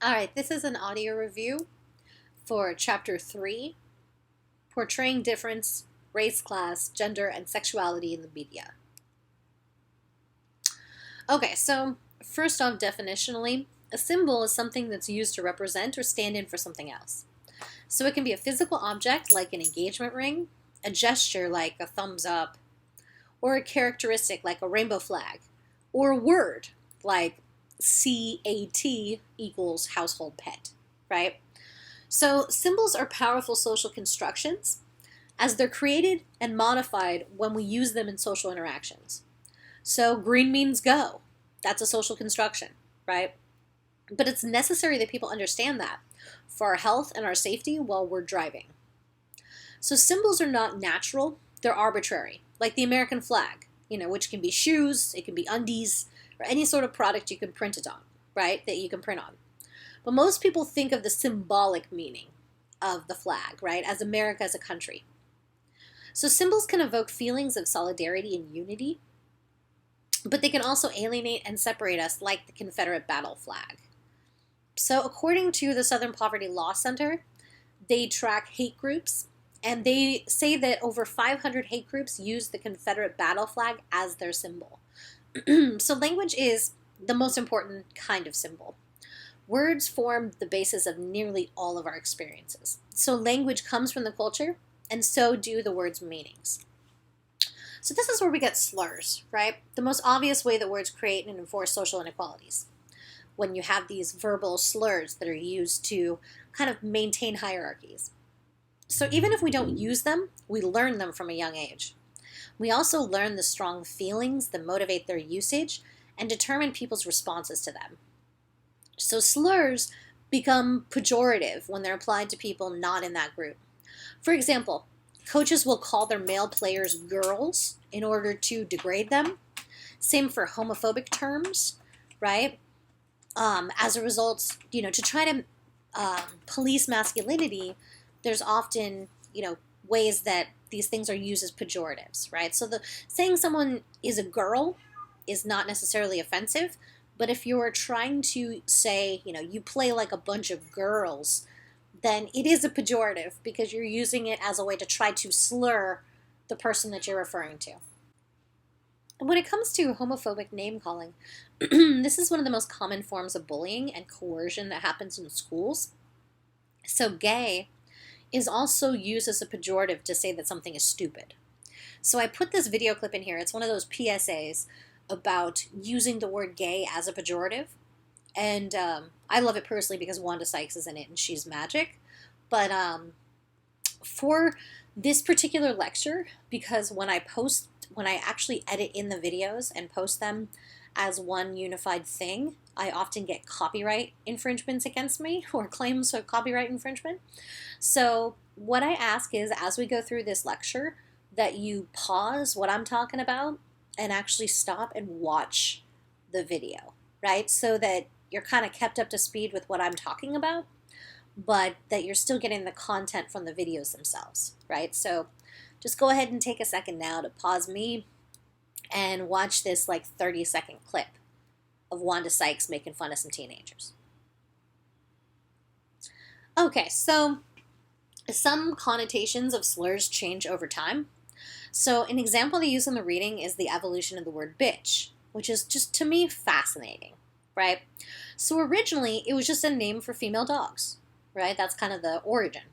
All right, this is an audio review for Chapter 3, Portraying Difference, Race, Class, Gender, and Sexuality in the Media. Okay, so first off, definitionally, a symbol is something that's used to represent or stand in for something else. So it can be a physical object like an engagement ring, a gesture like a thumbs up, or a characteristic like a rainbow flag, or a word like CAT equals household pet, right? So symbols are powerful social constructions as they're created and modified when we use them in social interactions. So green means go. That's a social construction, right? But it's necessary that people understand that for our health and our safety while we're driving. So symbols are not natural, they're arbitrary, like the American flag, which can be shoes, it can be undies, or any sort of product you can print it on, right? That you can print on. But most people think of the symbolic meaning of the flag, right, as America as a country. So symbols can evoke feelings of solidarity and unity, but they can also alienate and separate us like the Confederate battle flag. So according to the Southern Poverty Law Center, they track hate groups, and they say that over 500 hate groups use the Confederate battle flag as their symbol. So language is the most important kind of symbol. Words form the basis of nearly all of our experiences. So language comes from the culture, and so do the words' meanings. So this is where we get slurs, right? The most obvious way that words create and enforce social inequalities. When you have these verbal slurs that are used to kind of maintain hierarchies. So even if we don't use them, we learn them from a young age. We also learn the strong feelings that motivate their usage and determine people's responses to them. So slurs become pejorative when they're applied to people not in that group. For example, coaches will call their male players girls in order to degrade them. Same for homophobic terms, right? As a result, to try to police masculinity, there's often, ways that these things are used as pejoratives, right? So saying someone is a girl is not necessarily offensive, but if you're trying to say, you play like a bunch of girls, then it is a pejorative because you're using it as a way to try to slur the person that you're referring to. And when it comes to homophobic name calling, this is one of the most common forms of bullying and coercion that happens in schools. So gay is also used as a pejorative to say that something is stupid. So I put this video clip in here. It's one of those PSAs about using the word gay as a pejorative. And I love it personally because Wanda Sykes is in it and she's magic. But for this particular lecture, because when I actually edit in the videos and post them as one unified thing, I often get copyright infringements against me or claims of copyright infringement. So what I ask is, as we go through this lecture, that you pause what I'm talking about and actually stop and watch the video, right? So that you're kind of kept up to speed with what I'm talking about, but that you're still getting the content from the videos themselves, right? So just go ahead and take a second now to pause me and watch this 30-second clip of Wanda Sykes making fun of some teenagers. Okay, so some connotations of slurs change over time. So an example they use in the reading is the evolution of the word bitch, which is just, to me, fascinating, right? So originally, it was just a name for female dogs, right? That's kind of the origin.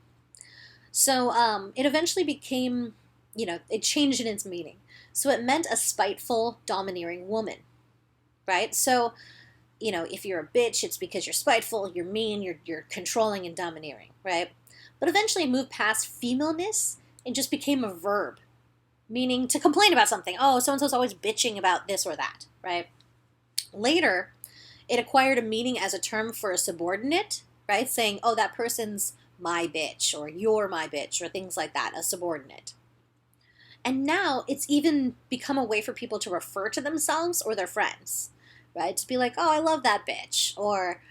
So it eventually became, it changed in its meaning. So it meant a spiteful, domineering woman, right? So, if you're a bitch, it's because you're spiteful, you're mean, you're controlling and domineering, right? But eventually it moved past femaleness and just became a verb, meaning to complain about something. Oh, so-and-so's always bitching about this or that, right? Later, it acquired a meaning as a term for a subordinate, right? Saying, oh, that person's my bitch, or you're my bitch, or things like that, a subordinate. And now it's even become a way for people to refer to themselves or their friends, right? To be like, oh, I love that bitch. Or,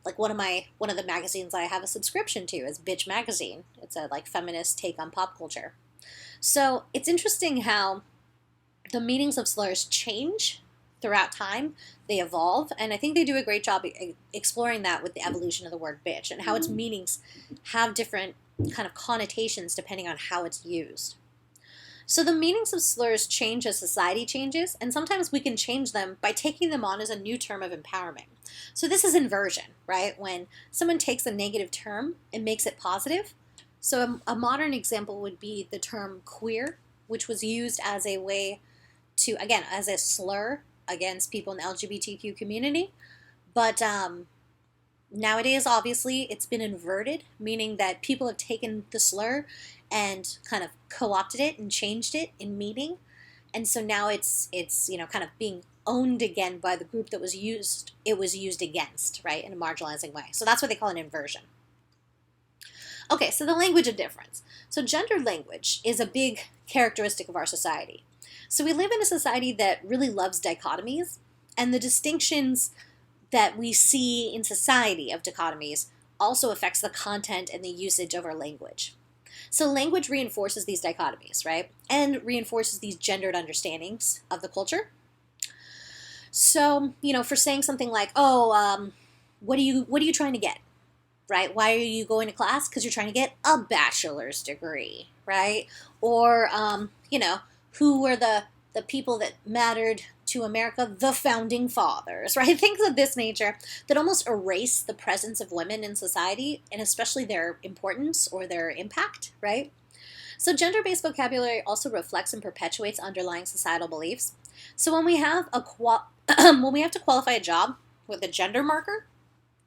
like one of the magazines I have a subscription to is Bitch Magazine. It's a feminist take on pop culture. So it's interesting how the meanings of slurs change throughout time, they evolve. And I think they do a great job exploring that with the evolution of the word bitch and how its meanings have different kind of connotations depending on how it's used. So the meanings of slurs change as society changes, and sometimes we can change them by taking them on as a new term of empowerment. So this is inversion, right? When someone takes a negative term and makes it positive. So a modern example would be the term queer, which was used as a way to, again, as a slur against people in the LGBTQ community. But nowadays, obviously, it's been inverted, meaning that people have taken the slur and kind of co-opted it and changed it in meaning. And so now it's kind of being owned again by the group that it was used against, right, in a marginalizing way. So that's what they call an inversion. Okay, so the language of difference. So gendered language is a big characteristic of our society. So we live in a society that really loves dichotomies, and the distinctions that we see in society of dichotomies also affects the content and the usage of our language. So language reinforces these dichotomies, right? And reinforces these gendered understandings of the culture. So, for saying something like, what are you trying to get? Right? Why are you going to class? Because you're trying to get a bachelor's degree, right? Or, who were the people that mattered to America? The founding fathers, right? Things of this nature that almost erase the presence of women in society, and especially their importance or their impact, right? So gender-based vocabulary also reflects and perpetuates underlying societal beliefs. So when we have when we have to qualify a job with a gender marker,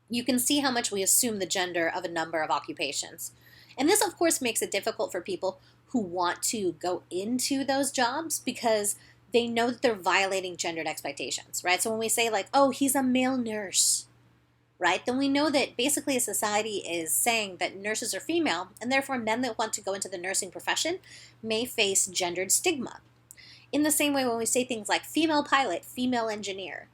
you can see how much we assume the gender of a number of occupations. And this, of course, makes it difficult for people who want to go into those jobs because they know that they're violating gendered expectations, right? So when we say like, oh, he's a male nurse, right? Then we know that basically a society is saying that nurses are female, and therefore men that want to go into the nursing profession may face gendered stigma. In the same way, when we say things like female pilot, female engineer,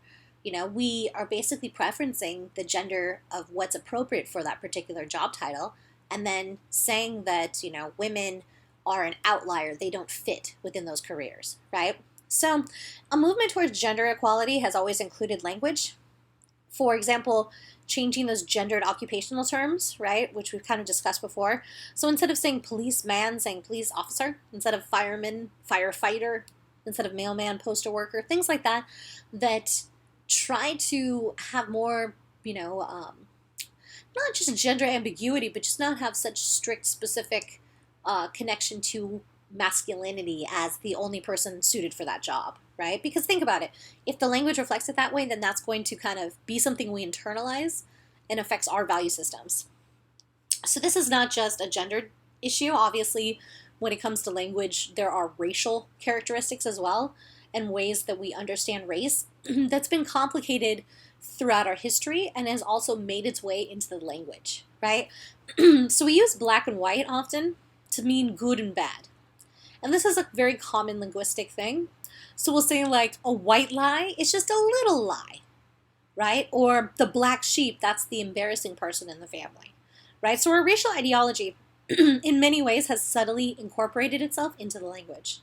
we are basically preferencing the gender of what's appropriate for that particular job title, and then saying that, women are an outlier. They don't fit within those careers, right? So a movement towards gender equality has always included language. For example, changing those gendered occupational terms, right, which we've kind of discussed before. So instead of saying policeman, saying police officer. Instead of fireman, firefighter. Instead of mailman, postal worker. Things like that try to have more, not just gender ambiguity, but just not have such strict, specific connection to masculinity as the only person suited for that job, right? Because think about it. If the language reflects it that way, then that's going to kind of be something we internalize and affects our value systems. So this is not just a gendered issue. Obviously, when it comes to language, there are racial characteristics as well, and ways that we understand race that's been complicated throughout our history and has also made its way into the language, right? So we use black and white often to mean good and bad. And this is a very common linguistic thing. So we'll say like a white lie is just a little lie, right? Or the black sheep, that's the embarrassing person in the family, right? So our racial ideology in many ways has subtly incorporated itself into the language.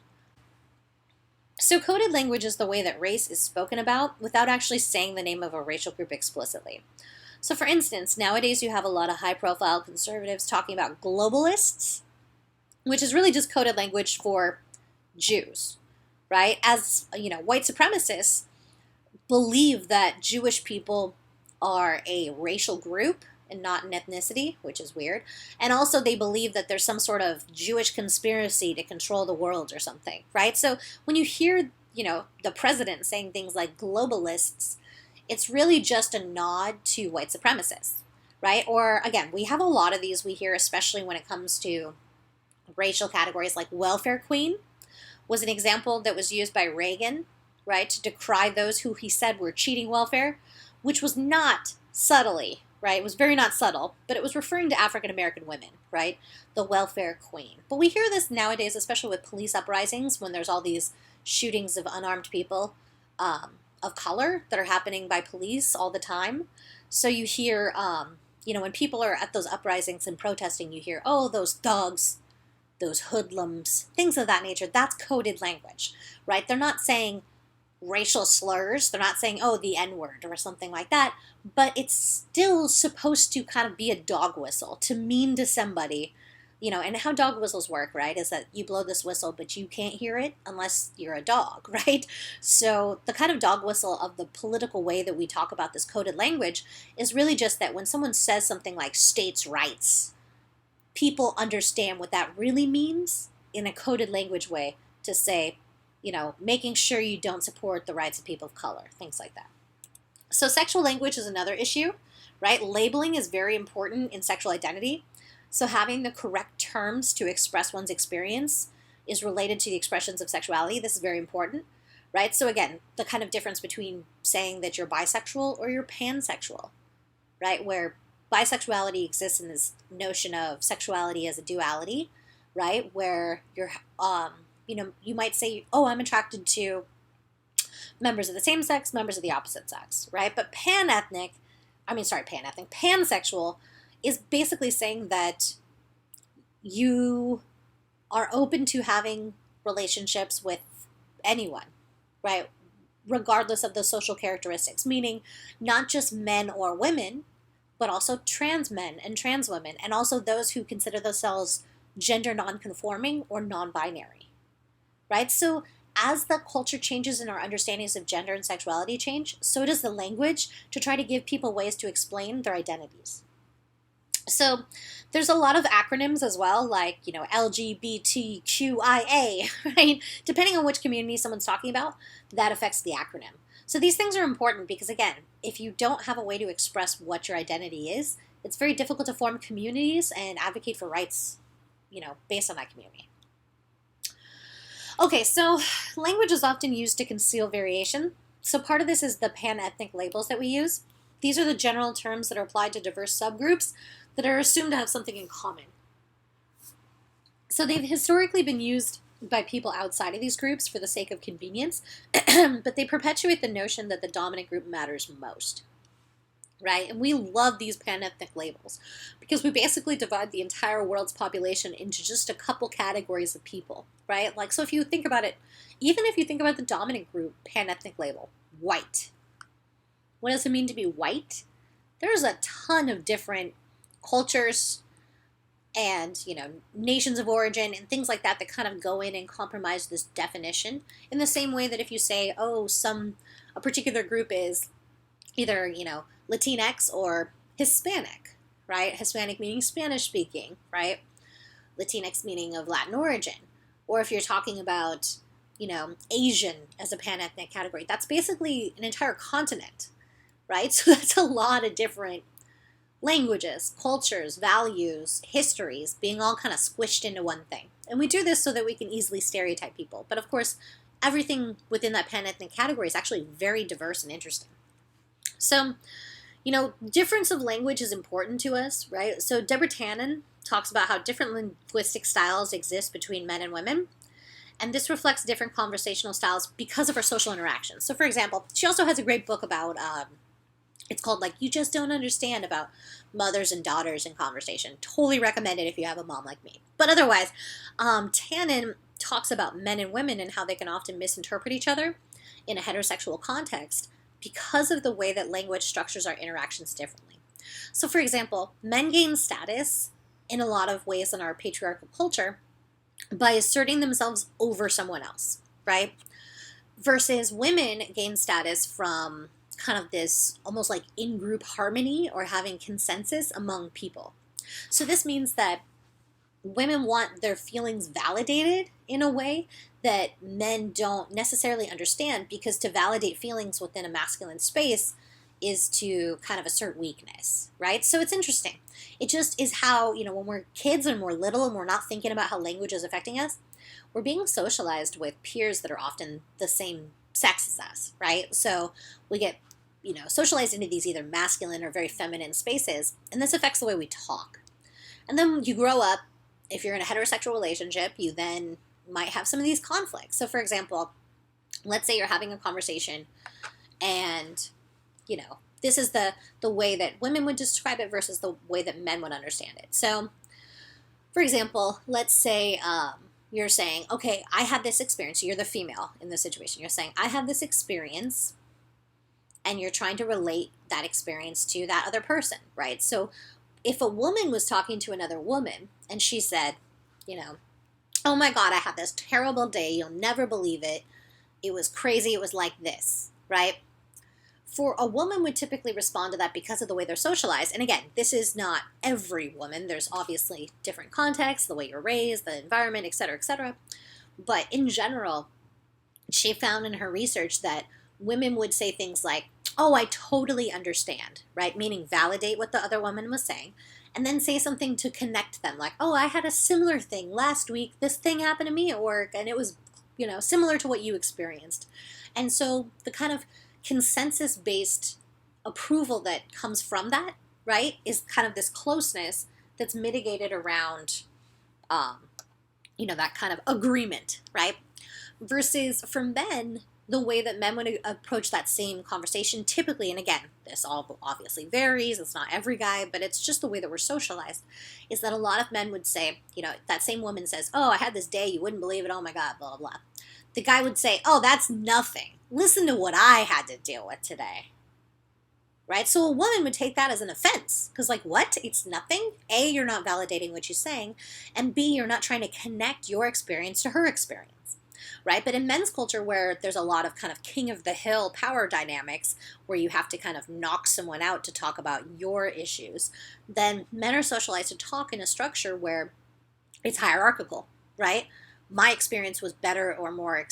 So coded language is the way that race is spoken about without actually saying the name of a racial group explicitly. So for instance, nowadays you have a lot of high-profile conservatives talking about globalists, which is really just coded language for Jews, right? As, white supremacists believe that Jewish people are a racial group and not an ethnicity, which is weird. And also they believe that there's some sort of Jewish conspiracy to control the world or something, right? So when you hear, the president saying things like globalists, it's really just a nod to white supremacists, right? Or again, we have a lot of these we hear, especially when it comes to racial categories, like welfare queen was an example that was used by Reagan, right, to decry those who he said were cheating welfare, which was not subtly, right? It was very not subtle, but it was referring to African-American women, right? The welfare queen. But we hear this nowadays, especially with police uprisings, when there's all these shootings of unarmed people of color that are happening by police all the time. So you hear, when people are at those uprisings and protesting, you hear, oh, those thugs, those hoodlums, things of that nature. That's coded language, right? They're not saying racial slurs. They're not saying, oh, the N-word or something like that, but it's still supposed to kind of be a dog whistle to mean to somebody, and how dog whistles work, right, is that you blow this whistle, but you can't hear it unless you're a dog, right? So the kind of dog whistle of the political way that we talk about this coded language is really just that when someone says something like states' rights, people understand what that really means in a coded language way to say, making sure you don't support the rights of people of color, things like that. So sexual language is another issue, right? Labeling is very important in sexual identity. So having the correct terms to express one's experience is related to the expressions of sexuality. This is very important, right? So again, the kind of difference between saying that you're bisexual or you're pansexual, right? Where bisexuality exists in this notion of sexuality as a duality, right? Where you're, you might say, oh, I'm attracted to members of the same sex, members of the opposite sex, right? But pansexual is basically saying that you are open to having relationships with anyone, right? Regardless of the social characteristics, meaning not just men or women, but also trans men and trans women, and also those who consider themselves gender non-conforming or non-binary, right? So as the culture changes and our understandings of gender and sexuality change, so does the language to try to give people ways to explain their identities. So there's a lot of acronyms as well, like, LGBTQIA, right? Depending on which community someone's talking about, that affects the acronym. So these things are important because, again, if you don't have a way to express what your identity is, it's very difficult to form communities and advocate for rights, based on that community. Okay, so language is often used to conceal variation. So part of this is the pan-ethnic labels that we use. These are the general terms that are applied to diverse subgroups that are assumed to have something in common. So they've historically been used by people outside of these groups for the sake of convenience, but they perpetuate the notion that the dominant group matters most, right? And we love these pan-ethnic labels because we basically divide the entire world's population into just a couple categories of people, right? Like, so if you think about it, even if you think about the dominant group pan-ethnic label, white. What does it mean to be white? There's a ton of different cultures and, nations of origin and things like that that kind of go in and compromise this definition in the same way that if you say, oh, a particular group is either, Latinx or Hispanic, right? Hispanic meaning Spanish speaking, right? Latinx meaning of Latin origin. Or if you're talking about, Asian as a pan-ethnic category, that's basically an entire continent, right? So that's a lot of different languages, cultures, values, histories being all kind of squished into one thing. And we do this so that we can easily stereotype people. But of course, everything within that pan-ethnic category is actually very diverse and interesting. So, difference of language is important to us, right? So Deborah Tannen talks about how different linguistic styles exist between men and women. And this reflects different conversational styles because of our social interactions. So for example, she also has a great book about, it's called You Just Don't Understand, about mothers and daughters in conversation. Totally recommend it if you have a mom like me. But otherwise, Tannen talks about men and women and how they can often misinterpret each other in a heterosexual context because of the way that language structures our interactions differently. So for example, men gain status in a lot of ways in our patriarchal culture by asserting themselves over someone else, right? Versus women gain status from kind of this almost like in-group harmony or having consensus among people. So this means that women want their feelings validated in a way that men don't necessarily understand, because to validate feelings within a masculine space is to kind of assert weakness, right? So it's interesting. It just is how, when we're kids and we're little and we're not thinking about how language is affecting us, we're being socialized with peers that are often the same sex as us, right? So we get, socialized into these either masculine or very feminine spaces, and this affects the way we talk. And then you grow up, if you're in a heterosexual relationship, you then might have some of these conflicts. So for example, let's say you're having a conversation and, this is the way that women would describe it versus the way that men would understand it. So for example, let's say you're saying, okay, I had this experience. You're the female in this situation. You're saying, I have this experience, and you're trying to relate that experience to that other person, right? So if a woman was talking to another woman and she said, you know, oh my God, I had this terrible day. You'll never believe it. It was crazy. It was like this, right? For a woman would typically respond to that because of the way they're socialized. And again, this is not every woman. There's obviously different contexts, the way you're raised, the environment, et cetera, et cetera. But in general, she found in her research that women would say things like, oh, I totally understand, right? Meaning validate what the other woman was saying, and then say something to connect them, like, oh, I had a similar thing last week. This thing happened to me at work, and it was, similar to what you experienced. And so the kind of consensus-based approval that comes from that, right, is kind of this closeness that's mitigated around, that kind of agreement, right? Versus for men, the way that men would approach that same conversation typically, and again, this all obviously varies, it's not every guy, but it's just the way that we're socialized, is that a lot of men would say, that same woman says, oh, I had this day, you wouldn't believe it, oh my God, blah, blah, blah. The guy would say, oh, that's nothing. Listen to what I had to deal with today. Right? So a woman would take that as an offense. Because what? It's nothing? A, you're not validating what she's saying. And B, you're not trying to connect your experience to her experience. Right? But in men's culture, where there's a lot of kind of king of the hill power dynamics, where you have to kind of knock someone out to talk about your issues, then men are socialized to talk in a structure where it's hierarchical, right? My experience was better or more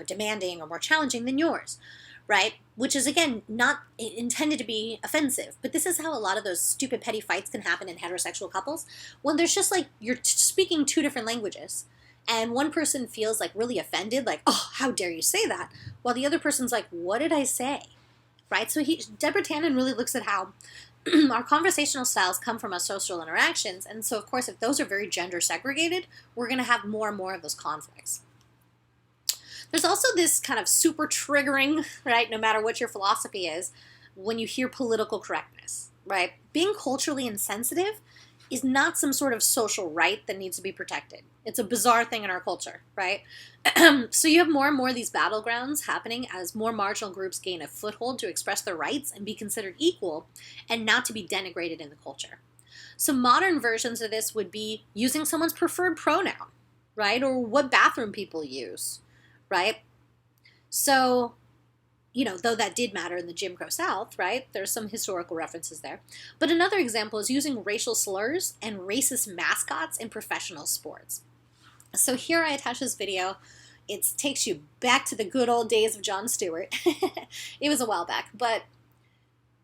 demanding or more challenging than yours, right? Which is, again, not intended to be offensive. But this is how a lot of those stupid petty fights can happen in heterosexual couples, when there's just you're speaking two different languages. And one person feels really offended, oh, how dare you say that? While the other person's like, what did I say? Right? So Deborah Tannen really looks at how our conversational styles come from our social interactions. And so, of course, if those are very gender segregated, we're going to have more and more of those conflicts. There's also this kind of super triggering, right, no matter what your philosophy is, when you hear political correctness, right? Being culturally insensitive is not some sort of social right that needs to be protected. It's a bizarre thing in our culture, right? So you have more and more of these battlegrounds happening as more marginal groups gain a foothold to express their rights and be considered equal and not to be denigrated in the culture. So modern versions of this would be using someone's preferred pronoun, right? Or what bathroom people use, right? So, though that did matter in the Jim Crow South, right? There's some historical references there. But another example is using racial slurs and racist mascots in professional sports. So here I attach this video. It takes you back to the good old days of Jon Stewart. It was a while back, but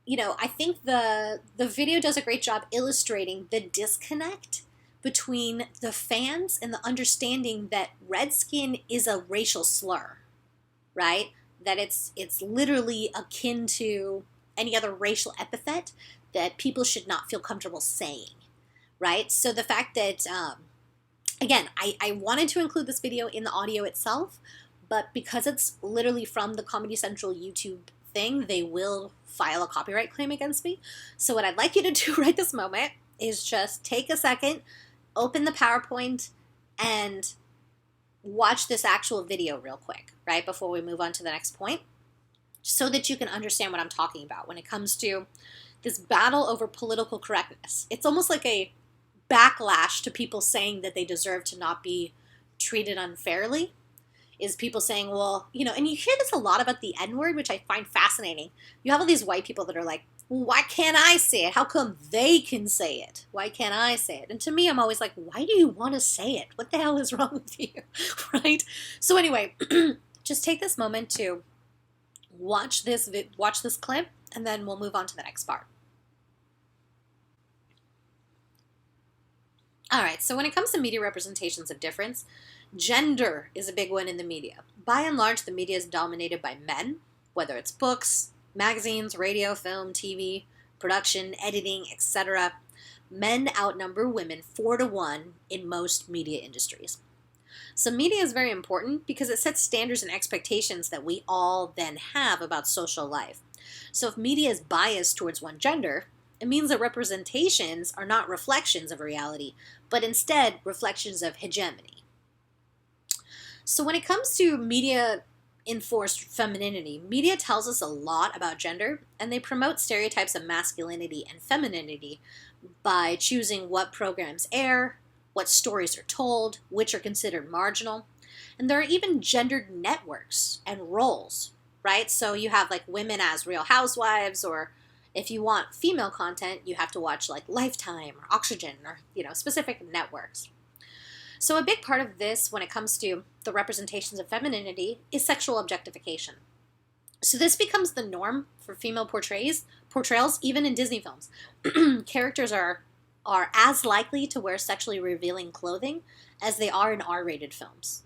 I think the video does a great job illustrating the disconnect between the fans and the understanding that redskin is a racial slur, right? That it's literally akin to any other racial epithet that people should not feel comfortable saying, right? So the fact that, again, I wanted to include this video in the audio itself, but because it's literally from the Comedy Central YouTube thing, they will file a copyright claim against me. So what I'd like you to do right this moment is just take a second, open the PowerPoint, and watch this actual video real quick, right, before we move on to the next point, so that you can understand what I'm talking about when it comes to this battle over political correctness. It's almost like a backlash to people saying that they deserve to not be treated unfairly, is people saying, well, and you hear this a lot about the N-word, which I find fascinating. You have all these white people that are like, well, why can't I say it? How come they can say it? Why can't I say it? And to me, I'm always like, why do you want to say it? What the hell is wrong with you? Right? So anyway, just take this moment to watch this clip, and then we'll move on to the next part. All right, so when it comes to media representations of difference, gender is a big one in the media. By and large, the media is dominated by men, whether it's books, magazines, radio, film, TV, production, editing, etc. Men outnumber women 4-to-1 in most media industries. So media is very important because it sets standards and expectations that we all then have about social life. So if media is biased towards one gender, it means that representations are not reflections of reality, but instead reflections of hegemony, So when it comes to media enforced femininity, media tells us a lot about gender, and they promote stereotypes of masculinity and femininity by choosing what programs air, what stories are told, which are considered marginal. And there are even gendered networks and roles, right? So you have like women as Real Housewives, or if you want female content, you have to watch like Lifetime or Oxygen or, specific networks. So a big part of this when it comes to the representations of femininity is sexual objectification. So this becomes the norm for female portrayals even in Disney films. Characters are as likely to wear sexually revealing clothing as they are in R-rated films.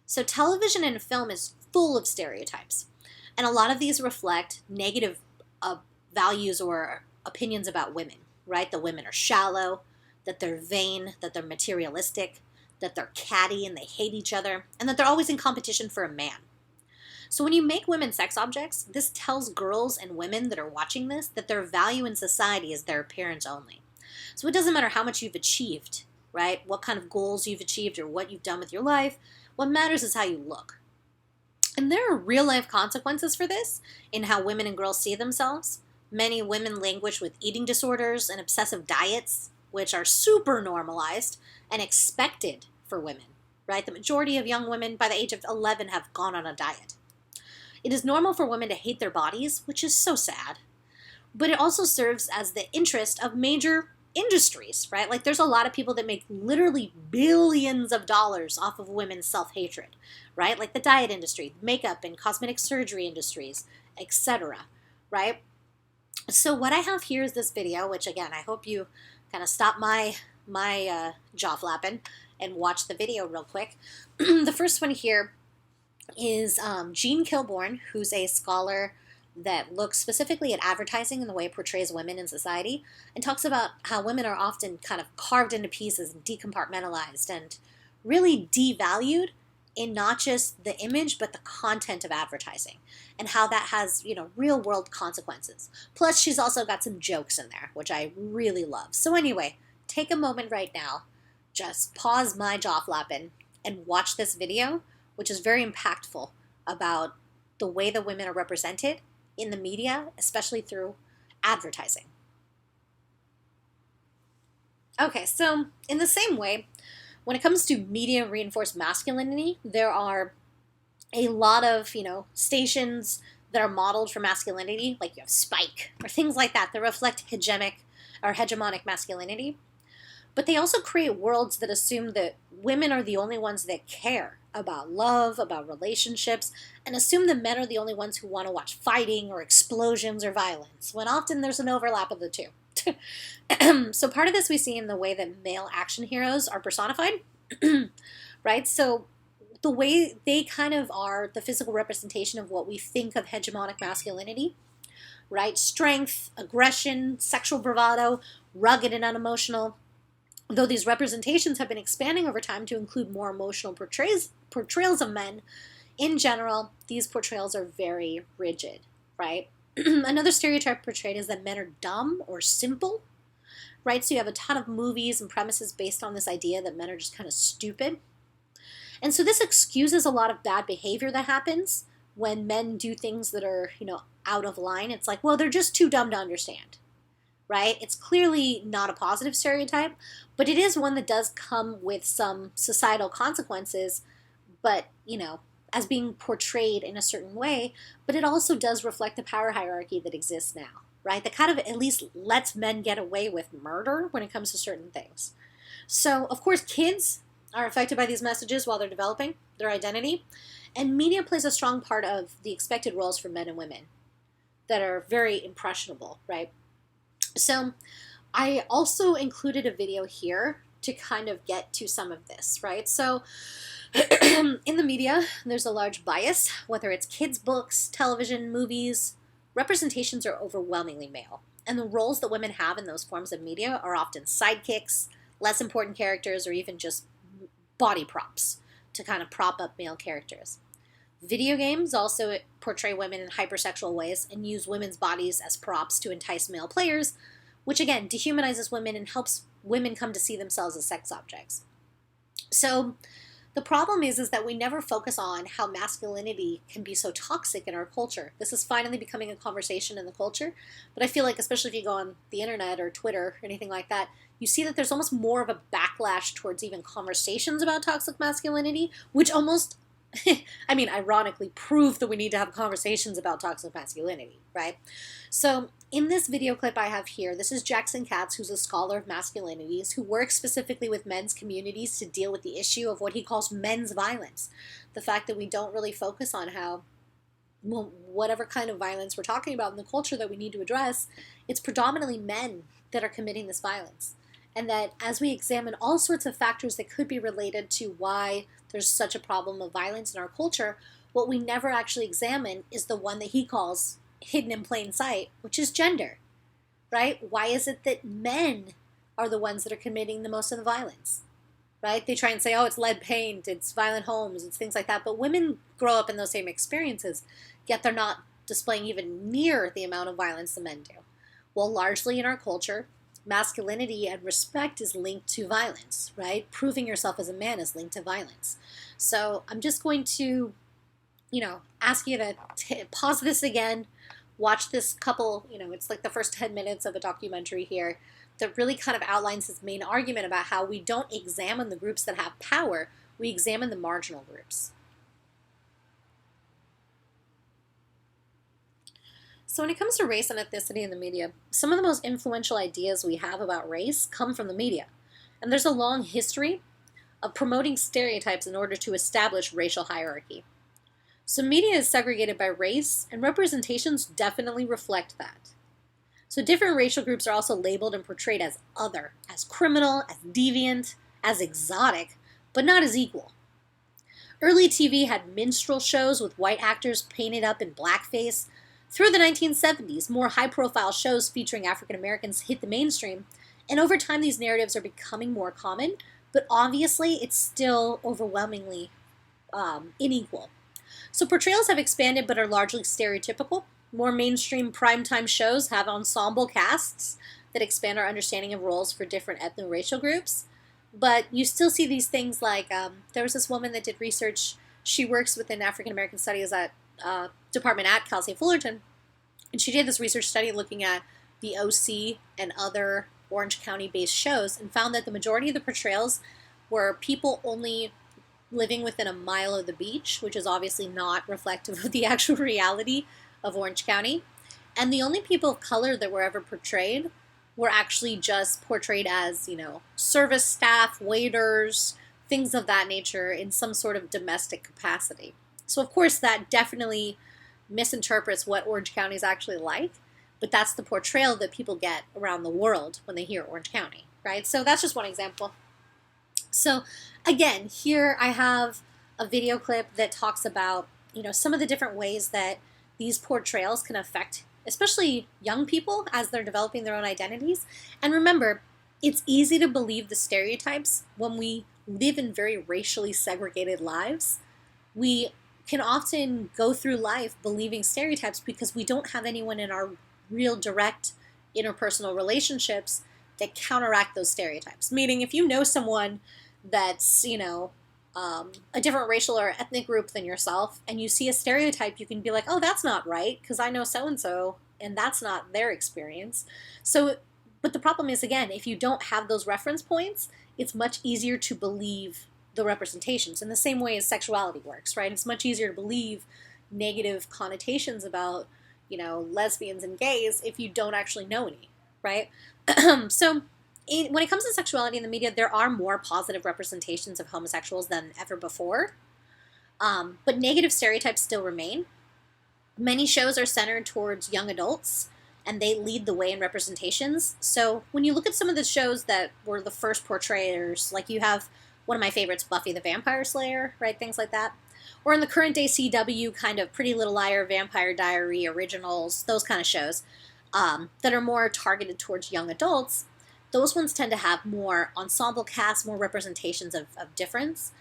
So television and film is full of stereotypes, and a lot of these reflect negative values or opinions about women, right? The women are shallow, that they're vain, that they're materialistic, that they're catty and they hate each other, and that they're always in competition for a man. So when you make women sex objects, this tells girls and women that are watching this that their value in society is their appearance only. So it doesn't matter how much you've achieved, right? What kind of goals you've achieved or what you've done with your life. What matters is how you look. And there are real-life consequences for this in how women and girls see themselves. Many women languish with eating disorders and obsessive diets, which are super normalized and expected for women, right? The majority of young women by the age of 11 have gone on a diet. It is normal for women to hate their bodies, which is so sad. But it also serves as the interest of major industries, right? Like there's a lot of people that make literally billions of dollars off of women's self-hatred, right? Like the diet industry, makeup and cosmetic surgery industries, etc., right? So what I have here is this video, which again, I hope you kind of stop my jaw flapping and watch the video real quick. The first one here is Jean Kilbourne, who's a scholar that looks specifically at advertising and the way it portrays women in society, and talks about how women are often kind of carved into pieces and decompartmentalized and really devalued in not just the image but the content of advertising, and how that has, real world consequences. Plus she's also got some jokes in there, which I really love. So anyway, take a moment right now, just pause my jaw flapping and watch this video, which is very impactful about the way that women are represented in the media, especially through advertising. Okay, so in the same way, when it comes to media reinforced masculinity, there are a lot of, stations that are modeled for masculinity, like you have Spike or things like that reflect hegemonic masculinity. But they also create worlds that assume that women are the only ones that care about love, about relationships, and assume that men are the only ones who want to watch fighting or explosions or violence, when often there's an overlap of the two. So part of this we see in the way that male action heroes are personified, right? So the way they kind of are the physical representation of what we think of hegemonic masculinity, right? Strength, aggression, sexual bravado, rugged and unemotional. Though these representations have been expanding over time to include more emotional portrayals of men, in general, these portrayals are very rigid, right? Another stereotype portrayed is that men are dumb or simple, right? So you have a ton of movies and premises based on this idea that men are just kind of stupid. And so this excuses a lot of bad behavior that happens when men do things that are, out of line. It's like, well, they're just too dumb to understand. Right? It's clearly not a positive stereotype, but it is one that does come with some societal consequences, but, as being portrayed in a certain way, but it also does reflect the power hierarchy that exists now, right? That kind of at least lets men get away with murder when it comes to certain things. So, of course, kids are affected by these messages while they're developing their identity, and media plays a strong part of the expected roles for men and women that are very impressionable, right? So I also included a video here to kind of get to some of this, right? So in the media, there's a large bias, whether it's kids' books, television, movies, representations are overwhelmingly male. And the roles that women have in those forms of media are often sidekicks, less important characters, or even just body props to kind of prop up male characters. Video games also portray women in hypersexual ways and use women's bodies as props to entice male players, which again dehumanizes women and helps women come to see themselves as sex objects. So The problem is that we never focus on how masculinity can be so toxic in our culture. This is finally becoming a conversation in the culture, but I feel like, especially if you go on the internet or Twitter or anything like that, you see that there's almost more of a backlash towards even conversations about toxic masculinity, which almost, I mean, ironically prove that we need to have conversations about toxic masculinity, right? So in this video clip I have here, this is Jackson Katz, who's a scholar of masculinities, who works specifically with men's communities to deal with the issue of what he calls men's violence. The fact that we don't really focus on how, well, whatever kind of violence we're talking about in the culture that we need to address, it's predominantly men that are committing this violence. And that as we examine all sorts of factors that could be related to why there's such a problem of violence in our culture, what we never actually examine is the one that he calls hidden in plain sight, which is gender, right? Why is it that men are the ones that are committing the most of the violence, right? They try and say, oh, it's lead paint, it's violent homes, it's things like that. But women grow up in those same experiences, yet they're not displaying even near the amount of violence the men do. Well, largely in our culture, masculinity and respect is linked to violence, right? Proving yourself as a man is linked to violence. So I'm just going to, ask you to pause this again, watch this couple, it's like the first 10 minutes of a documentary here that really kind of outlines his main argument about how we don't examine the groups that have power, we examine the marginal groups. So when it comes to race and ethnicity in the media, some of the most influential ideas we have about race come from the media. And there's a long history of promoting stereotypes in order to establish racial hierarchy. So media is segregated by race, and representations definitely reflect that. So different racial groups are also labeled and portrayed as other, as criminal, as deviant, as exotic, but not as equal. Early TV had minstrel shows with white actors painted up in blackface. Through the 1970s, more high-profile shows featuring African Americans hit the mainstream, and over time these narratives are becoming more common, but obviously it's still overwhelmingly unequal. So portrayals have expanded but are largely stereotypical. More mainstream primetime shows have ensemble casts that expand our understanding of roles for different ethno-racial groups, but you still see these things like, there was this woman that did research. She works within African American Studies at department at Cal State Fullerton, and she did this research study looking at the OC and other Orange County based shows and found that the majority of the portrayals were people only living within a mile of the beach, which is obviously not reflective of the actual reality of Orange County. And the only people of color that were ever portrayed were actually just portrayed as, service staff, waiters, things of that nature in some sort of domestic capacity. So of course that definitely misinterprets what Orange County is actually like, but that's the portrayal that people get around the world when they hear Orange County, right? So that's just one example. So again, here I have a video clip that talks about, some of the different ways that these portrayals can affect, especially young people as they're developing their own identities. And remember, it's easy to believe the stereotypes when we live in very racially segregated lives. We can often go through life believing stereotypes because we don't have anyone in our real direct interpersonal relationships that counteract those stereotypes. Meaning if you know someone that's, a different racial or ethnic group than yourself, and you see a stereotype, you can be like, oh, that's not right, because I know so-and-so, and that's not their experience. So, but the problem is, again, if you don't have those reference points, it's much easier to believe the representations in the same way as sexuality works, right? It's much easier to believe negative connotations about, lesbians and gays if you don't actually know any, right? So when it comes to sexuality in the media, there are more positive representations of homosexuals than ever before, but negative stereotypes still remain. Many shows are centered towards young adults, and they lead the way in representations. So when you look at some of the shows that were the first portrayers, like you have one of my favorites, Buffy the Vampire Slayer, right? Things like that. Or in the current day CW, kind of Pretty Little Liar, Vampire Diary, Originals, those kind of shows that are more targeted towards young adults, those ones tend to have more ensemble casts, more representations of difference.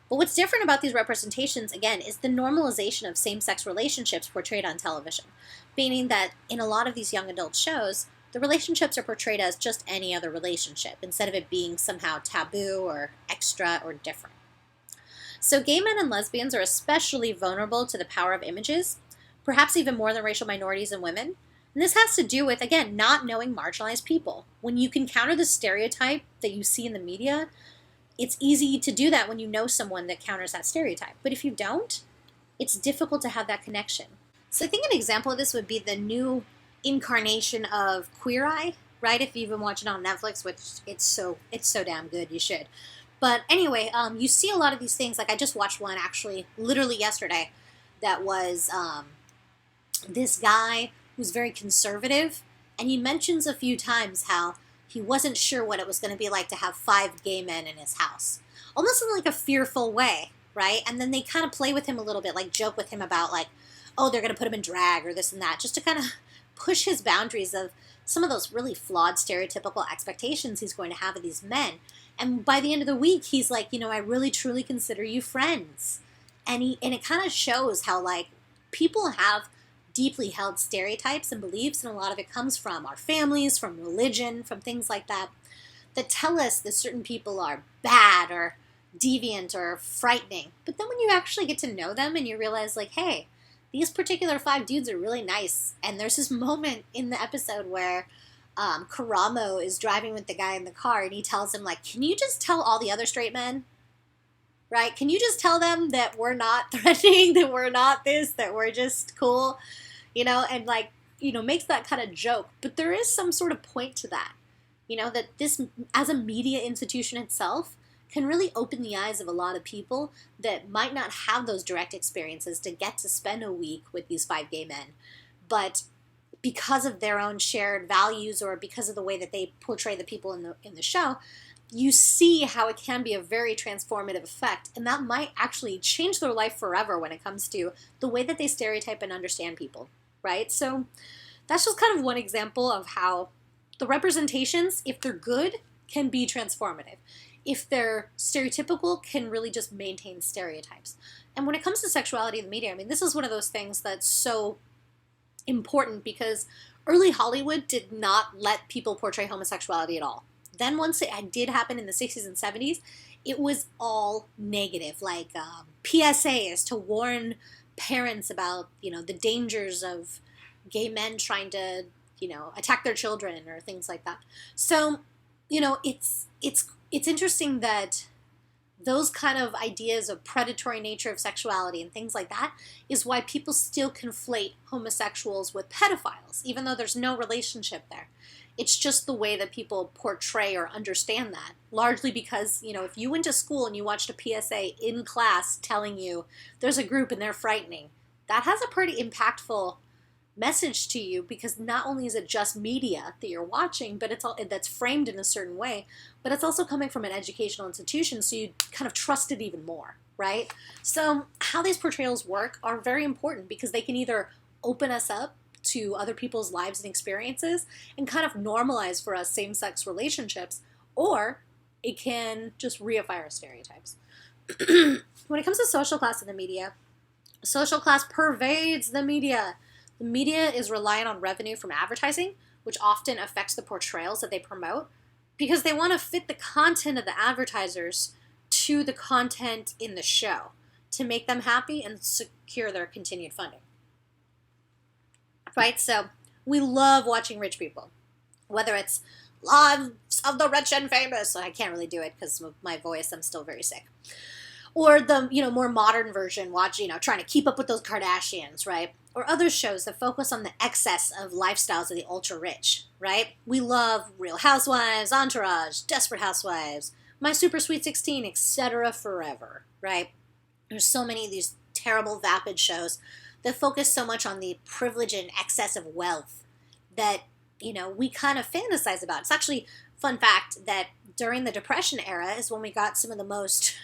But what's different about these representations, again, is the normalization of same-sex relationships portrayed on television, meaning that in a lot of these young adult shows, the relationships are portrayed as just any other relationship, instead of it being somehow taboo or extra or different. So gay men and lesbians are especially vulnerable to the power of images, perhaps even more than racial minorities and women. And this has to do with, again, not knowing marginalized people. When you can counter the stereotype that you see in the media, it's easy to do that when you know someone that counters that stereotype. But if you don't, it's difficult to have that connection. So I think an example of this would be the new incarnation of Queer Eye, right? If you've been watching on Netflix, which it's so damn good, you should. But anyway, you see a lot of these things. Like I just watched one actually, literally yesterday, that was this guy who's very conservative, and he mentions a few times how he wasn't sure what it was going to be like to have 5 gay men in his house, almost in like a fearful way, right? And then they kind of play with him a little bit, like joke with him about like, oh, they're going to put him in drag or this and that, just to kind of push his boundaries of some of those really flawed stereotypical expectations he's going to have of these men. And by the end of the week, he's like, I really truly consider you friends. And it kind of shows how like people have deeply held stereotypes and beliefs, and a lot of it comes from our families, from religion, from things like that, that tell us that certain people are bad or deviant or frightening. But then when you actually get to know them and you realize like, hey, these particular 5 dudes are really nice. And there's this moment in the episode where Karamo is driving with the guy in the car, and he tells him like, can you just tell all the other straight men, right? Can you just tell them that we're not threatening, that we're not this, that we're just cool, and like, makes that kind of joke. But there is some sort of point to that, that this, as a media institution itself, can really open the eyes of a lot of people that might not have those direct experiences to get to spend a week with these 5 gay men. But because of their own shared values or because of the way that they portray the people in the show, you see how it can be a very transformative effect. And that might actually change their life forever when it comes to the way that they stereotype and understand people, right? So that's just kind of one example of how the representations, if they're good, can be transformative. If they're stereotypical, can really just maintain stereotypes. And when it comes to sexuality in the media, this is one of those things that's so important because early Hollywood did not let people portray homosexuality at all. Then once it did happen in the 60s and 70s, it was all negative, like PSAs to warn parents about, the dangers of gay men trying to, attack their children or things like that. So, it's interesting that those kind of ideas of predatory nature of sexuality and things like that is why people still conflate homosexuals with pedophiles, even though there's no relationship there. It's just the way that people portray or understand that, largely because, if you went to school and you watched a PSA in class telling you there's a group and they're frightening, that has a pretty impactful message to you, because not only is it just media that you're watching, but it's all that's framed in a certain way, but it's also coming from an educational institution, so you kind of trust it even more, right? So how these portrayals work are very important because they can either open us up to other people's lives and experiences and kind of normalize for us same-sex relationships, or it can just reify our stereotypes. When it comes to social class in the media, social class pervades the media. The media is reliant on revenue from advertising, which often affects the portrayals that they promote, because they want to fit the content of the advertisers to the content in the show to make them happy and secure their continued funding. Right? So we love watching rich people, whether it's Lives of the Rich and Famous. I can't really do it because of my voice. I'm still very sick. Or the, more modern version, trying to keep up with those Kardashians, right? Or other shows that focus on the excess of lifestyles of the ultra-rich, right? We love Real Housewives, Entourage, Desperate Housewives, My Super Sweet 16, etc. forever, right? There's so many of these terrible, vapid shows that focus so much on the privilege and excess of wealth that, we kind of fantasize about. It's actually, fun fact, that during the Depression era is when we got some of the most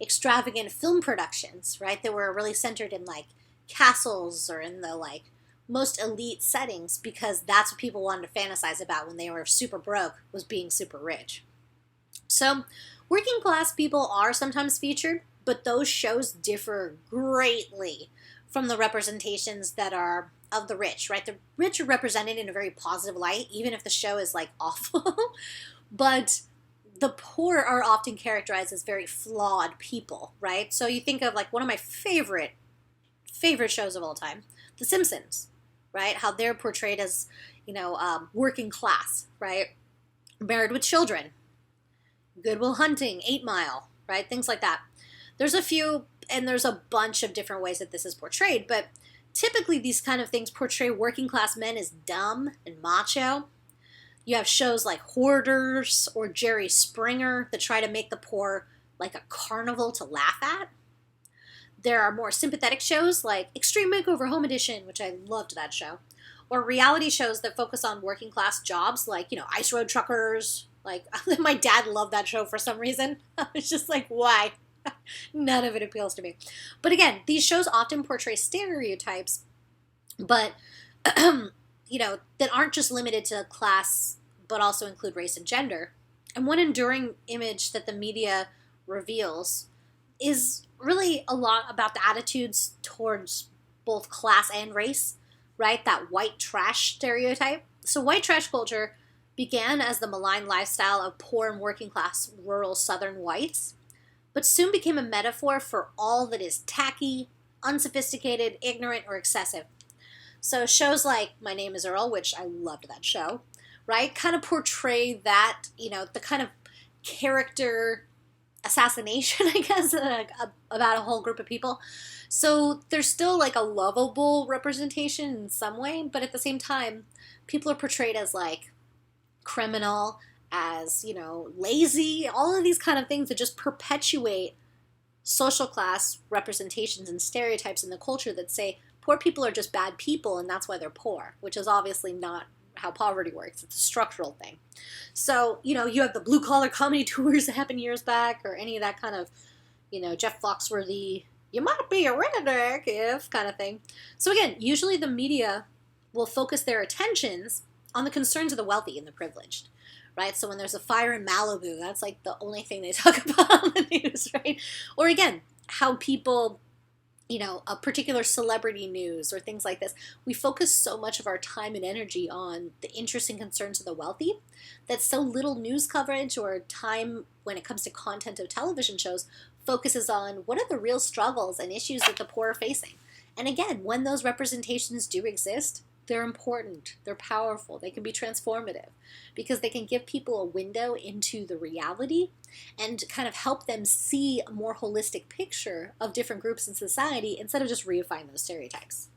extravagant film productions, right? That were really centered in, like, castles or in the, like, most elite settings, because that's what people wanted to fantasize about when they were super broke, was being super rich. So working class people are sometimes featured, but those shows differ greatly from the representations that are of the rich, right? The rich are represented in a very positive light, even if the show is, like, awful. But the poor are often characterized as very flawed people, right? So you think of like one of my favorite shows of all time, The Simpsons, right? How they're portrayed as, working class, right? Married with Children, Good Will Hunting, 8 Mile, right? Things like that. There's a few, and there's a bunch of different ways that this is portrayed, but typically these kind of things portray working class men as dumb and macho. You have shows like Hoarders or Jerry Springer that try to make the poor like a carnival to laugh at. There are more sympathetic shows like Extreme Makeover Home Edition, which I loved that show, or reality shows that focus on working class jobs like, Ice Road Truckers. Like, my dad loved that show for some reason. I was just like, why? None of it appeals to me. But again, these shows often portray stereotypes, but, that aren't just limited to class, but also include race and gender. And one enduring image that the media reveals is really a lot about the attitudes towards both class and race, right? That white trash stereotype. So white trash culture began as the malign lifestyle of poor and working class rural southern whites, but soon became a metaphor for all that is tacky, unsophisticated, ignorant, or excessive. So shows like My Name is Earl, which I loved that show, right? Kind of portray that, the kind of character assassination, I guess, about a whole group of people. So there's still like a lovable representation in some way, but at the same time, people are portrayed as like criminal, as, lazy, all of these kind of things that just perpetuate social class representations and stereotypes in the culture that say poor people are just bad people and that's why they're poor, which is obviously not how poverty works. It's a structural thing. So, you have the blue collar comedy tours that happened years back, or any of that kind of, Jeff Foxworthy, you might be a redneck if kind of thing. So again, usually the media will focus their attentions on the concerns of the wealthy and the privileged, right? So when there's a fire in Malibu, that's like the only thing they talk about on the news, right? Or again, how people, a particular celebrity news or things like this, we focus so much of our time and energy on the interests and concerns of the wealthy that so little news coverage or time when it comes to content of television shows focuses on what are the real struggles and issues that the poor are facing. And again, when those representations do exist, they're important, they're powerful, they can be transformative because they can give people a window into the reality and kind of help them see a more holistic picture of different groups in society instead of just reifying those stereotypes.